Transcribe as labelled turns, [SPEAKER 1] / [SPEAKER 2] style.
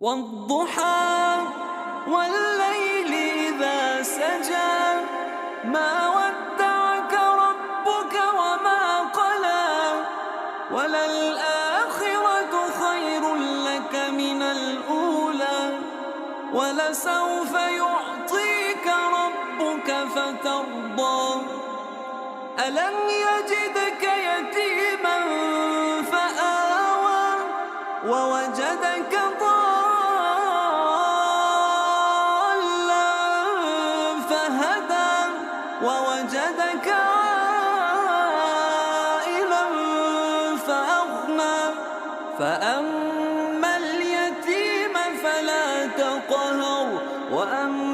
[SPEAKER 1] والضحى والليل إذا سجى ما ودعك ربك وما قلى وللآخرة خير لك من الأولى ولسوف يعطيك ربك فترضى ألم يجدك يتيما فآوى ووجدك ضالا فهدى ووجدك عائلا فأغنى فأما اليتيم فلا تقهر وأما